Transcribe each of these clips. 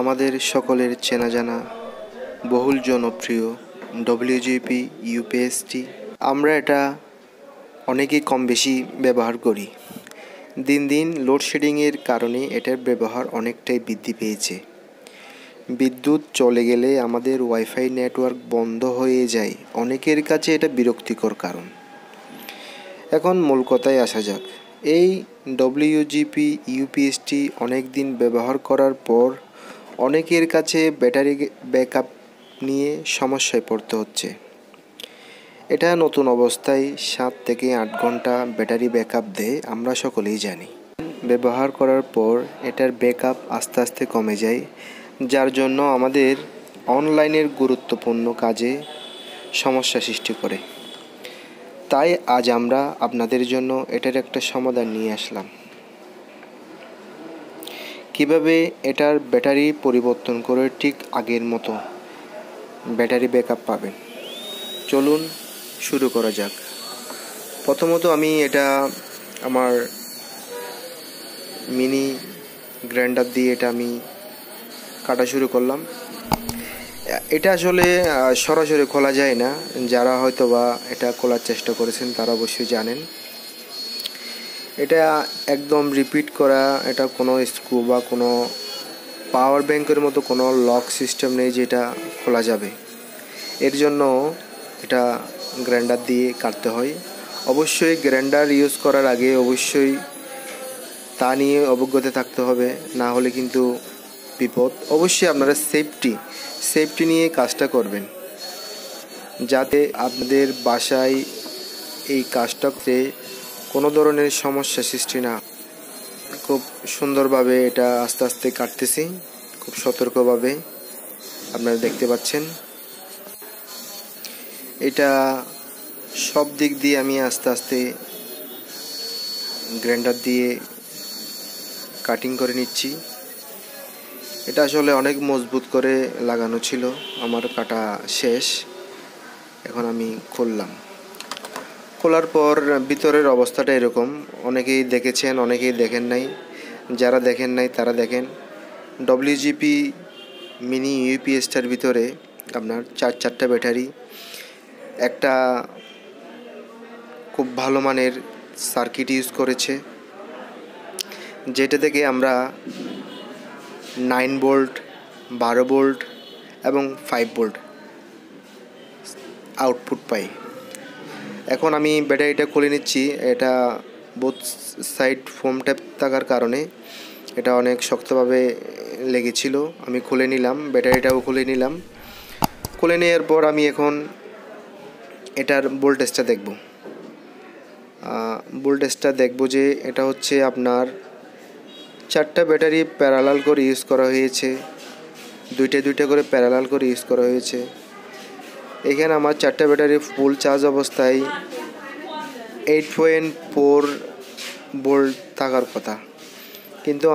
আমাদের সকলের চেনা জানা বহুল জনপ্রিয় WGP UPSটি আমরা এটা অনেকেই কম বেশি ব্যবহার করি। দিন দিন লোডশেডিংয়ের কারণে এটার ব্যবহার অনেকটাই বৃদ্ধি পেয়েছে। বিদ্যুৎ চলে গেলে আমাদের ওয়াইফাই নেটওয়ার্ক বন্ধ হয়ে যায়। অনেকের কাছে এটা বিরক্তিকর কারণ। এখন মূল কথায় আসা যাক। এই WGP UPSটি অনেক দিন ব্যবহার করার পর অনেকের কাছে ব্যাটারি ব্যাকআপ নিয়ে সমস্যায় পড়তে হচ্ছে। এটা নতুন অবস্থায় 7 থেকে 8 ঘন্টা ব্যাটারি ব্যাকআপ দেয়, আমরা সকলেই জানি। ব্যবহার করার পর এটার ব্যাকআপ আস্তে আস্তে কমে যায়, যার জন্য আমাদের অনলাইনের গুরুত্বপূর্ণ কাজে সমস্যা সৃষ্টি করে। তাই আজ আমরা আপনাদের জন্য এটার একটা সমাধান নিয়ে আসলাম। কিভাবে এটার ব্যাটারি পরিবর্তন করে ঠিক আগের মতো ব্যাটারি ব্যাকআপ পাবেন, চলুন শুরু করা যাক। প্রথমত আমি এটা আমার মিনি গ্রাইন্ডার দিয়ে এটা আমি কাটা শুরু করলাম। এটা আসলে সরাসরি খোলা যায় না, যারা হয়তো বা এটা খোলার চেষ্টা করেছেন তারা অবশ্যই জানেন। এটা একদম রিপিট করা, এটা কোনো স্ক্রু বা কোনো পাওয়ার ব্যাংকের মতো কোনো লক সিস্টেম নেই যেটা খোলা যাবে। এর জন্য এটা গ্রাইন্ডার দিয়ে কাটতে হয়। অবশ্যই গ্রাইন্ডার ইউজ করার আগে অবশ্যই তা নিয়ে অভিজ্ঞতা থাকতে হবে, না হলে কিন্তু বিপদ। অবশ্যই আপনারা সেফটি নিয়ে কাজটা করবেন, যাতে আপনাদের বাসায় এই কাজটাতে কোনো ধরনের সমস্যা সৃষ্টি না। খুব সুন্দরভাবে এটা আস্তে আস্তে কাটতেছি, খুব সতর্কভাবে। আপনারা দেখতে পাচ্ছেন এটা সব দিক দিয়ে আমি আস্তে আস্তে গ্রাইন্ডার দিয়ে কাটিং করে নিচ্ছি। এটা আসলে অনেক মজবুত করে লাগানো ছিল, আমার কাটা শেষ। এখন আমি খোলার পর ভিতরের অবস্থাটা এরকম। অনেকেই দেখেছেন, অনেকেই দেখেন নাই। যারা দেখেন নাই তারা দেখেন। WGP মিনি UPSটার ভিতরে আপনার চারটা ব্যাটারি, একটা খুব ভালো মানের সার্কিট ইউজ করেছে, যেটা থেকে আমরা 9 ভোল্ট, 12 ভোল্ট এবং 5 ভোল্ট আউটপুট পাই। এখন আমি ব্যাটারিটা খুলে নিচ্ছি। এটা বোথ সাইড ফোম ট্যাপ থাকার কারণে এটা অনেক শক্তভাবে লেগেছিল। আমি খুলে নিলাম, ব্যাটারিটাও খুলে নিলাম। খুলে নেওয়ার পর আমি এখন এটার ভোল্টেজটা দেখব যে এটা হচ্ছে আপনার 4টা ব্যাটারি প্যারালাল করে ইউজ করা হয়েছে, দুইটা করে প্যারালাল করে ইউজ করা হয়েছে। এখানে আমার 4টা ব্যাটারি ফুল চার্জ অবস্থায় 8.4 ভোল্ট থাকার কথা, কিন্তু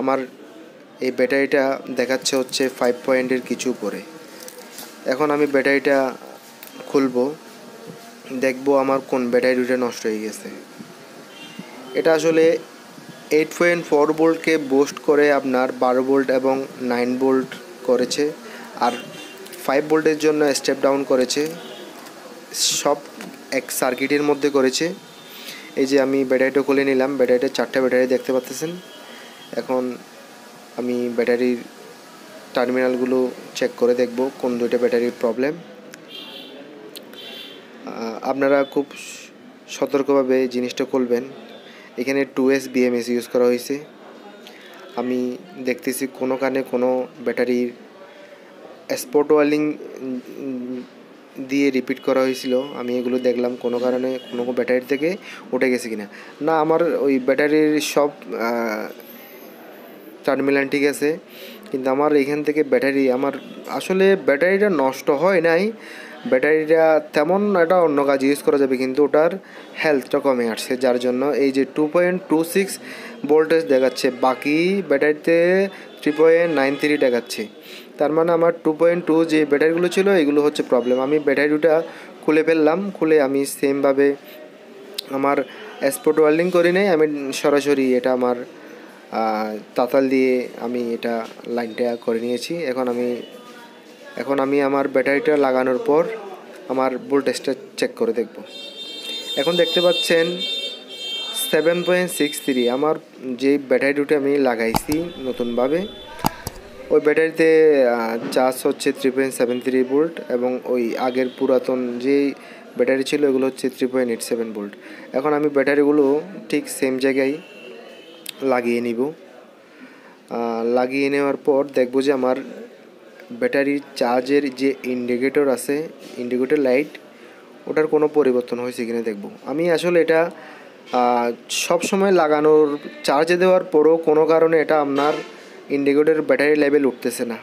আমার এই ব্যাটারিটা দেখাচ্ছে হচ্ছে 5 পয়েন্টের কিছু উপরে। এখন আমি ব্যাটারিটা খুলবো, দেখব আমার কোন ব্যাটারি দুটো নষ্ট হয়ে গেছে। এটা আসলে 8.4 ভোল্টকে বুস্ট করে আপনার 12 ভোল্ট এবং 9 ভোল্ট করেছে, আর 5 ভোল্টের জন্য স্টেপ ডাউন করেছে। সব এক সার্কিটের মধ্যে করেছে। এই যে আমি ব্যাটারিটা খুলে নিলাম, ব্যাটারিটা 4টা ব্যাটারি দেখতে পাচ্ছেন। এখন আমি ব্যাটারির টার্মিনালগুলো চেক করে দেখব কোন দুইটা ব্যাটারির প্রবলেম। আপনারা খুব সতর্কভাবে জিনিসটা খুলবেন। এখানে 2S BMS ইউজ করা হয়েছে। আমি দেখতেছি কোনো কারণে কোনো ব্যাটারির স্পট ওয়েল্ডিং দিয়ে রিপিট করা হয়েছিল। আমি এগুলো দেখলাম কোনো কারণে কোনো ব্যাটারি থেকে উঠে গেছে কিনা। না, আমার ওই ব্যাটারির সব টার্মিনাল ঠিক আছে, কিন্তু আমার এখান থেকে আমার আসলে ব্যাটারিটা নষ্ট হয় নাই, ব্যাটারিটা তেমন এটা অন্য কাজ ইউজ করা যাবে, কিন্তু ওটার হেলথটা কমে আসছে, যার জন্য এই যে 2.26 ভোল্টেজ দেখাচ্ছে, বাকি ব্যাটারিতে 3.93 দেখাচ্ছে। তার মানে আমার 2.2 যে ব্যাটারিগুলো ছিল এগুলো হচ্ছে প্রবলেম। আমি ব্যাটারিটা খুলে ফেললাম, খুলে আমি সেমভাবে আমার স্পট ওয়েল্ডিং করি নাই, আমি সরাসরি এটা আমার তাতাল দিয়ে আমি এটা লাইনটা করে নিয়েছি। এখন আমি আমার ব্যাটারিটা লাগানোর পর আমার ভোল্টেজটা চেক করে দেখব। এখন দেখতে পাচ্ছেন 7.63 আমার যে ব্যাটারিটা আমি লাগাইছি নতুনভাবে, ওই ব্যাটারিতে চার্জ হচ্ছে 3.73 ভোল্ট, এবং ওই আগের পুরাতন যে ব্যাটারি ছিল এগুলো হচ্ছে 3.87 ভোল্ট। এখন আমি ব্যাটারিগুলো ঠিক সেম জায়গায় লাগিয়ে নিব। লাগিয়ে নেওয়ার পর দেখব যে আমার ব্যাটারির চার্জের যে ইন্ডিকেটর আছে, ইন্ডিকেটর লাইট, ওটার কোনো পরিবর্তন হয়েছে কিনা দেখব। আমি আসলে এটা সব সময় লাগানোর চার্জে দেওয়ার পরও কোনো কারণে এটা আপনার ইন্ডিকেটর ব্যাটারি লেভেল উঠতেছে না।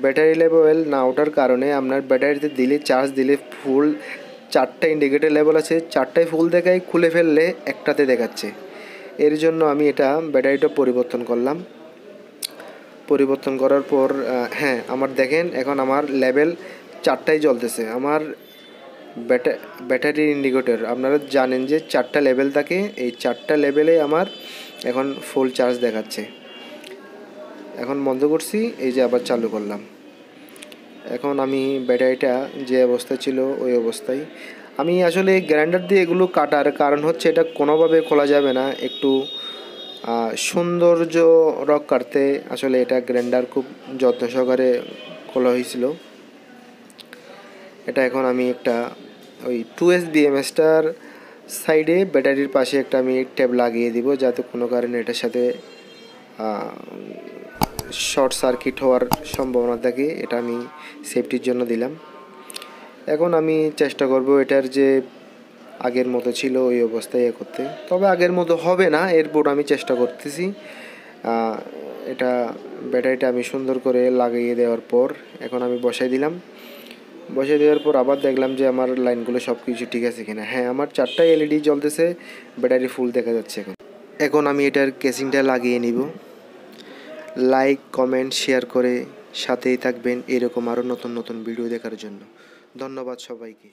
ব্যাটারি লেভেল না ওঠার কারণে আপনার ব্যাটারিতে দিলে, চার্জ দিলে ফুল 4টা ইন্ডিকেটর লেভেল আছে, 4টাই ফুল দেখায়, খুলে ফেললে একটাতে দেখাচ্ছে। এর জন্য আমি এটা ব্যাটারিটা পরিবর্তন করলাম। পরিবর্তন করার পর হ্যাঁ, আমার দেখেন এখন আমার লেভেল 4টাই জ্বলতেছে। আমার ব্যাটারির ইন্ডিকেটর আপনারা জানেন যে 4টা লেভেল থাকে, এই 4টা লেভেলে আমার এখন ফুল চার্জ দেখাচ্ছে। এখন বন্ধ করছি, এই যে আবার চালু করলাম। এখন আমি ব্যাটারিটা যে অবস্থা ছিল ওই অবস্থায়, আমি আসলে গ্রাইন্ডার দিয়ে এগুলো কাটার কারণ হচ্ছে এটা কোনোভাবে খোলা যাবে না, একটু সৌন্দর্য রক কাটতে আসলে এটা গ্রাইন্ডার খুব যত্ন সহকারে খোলা হয়েছিল। এটা এখন আমি একটা ওই 2S BMSটার সাইডে ব্যাটারির পাশে একটা আমি ট্যাপ লাগিয়ে দিব, যাতে কোনো কারণে এটার সাথে শর্ট সার্কিট হওয়ার সম্ভাবনা থাকে, এটা আমি সেফটির জন্য দিলাম। এখন আমি চেষ্টা করব এটার যে আগের মতো ছিল ওই অবস্থায় করতে, তবে আগের মতো হবে না, এরপর আমি চেষ্টা করতেছি। এটা ব্যাটারিটা আমি সুন্দর করে লাগিয়ে দেওয়ার পর এখন আমি বসাই দিলাম। বসিয়ে দেওয়ার পর আবার দেখলাম যে আমার লাইনগুলো সব কিছু ঠিক আছে কিনা। হ্যাঁ, আমার 4টা LED জ্বলতেছে, ব্যাটারি ফুল দেখা যাচ্ছে। এখন আমি এটার কেসিংটা লাগিয়ে নিব। লাইক, কমেন্ট, শেয়ার করে সাথেই থাকবেন এরকম আরও নতুন নতুন ভিডিও দেখার জন্য। ধন্যবাদ সবাইকে।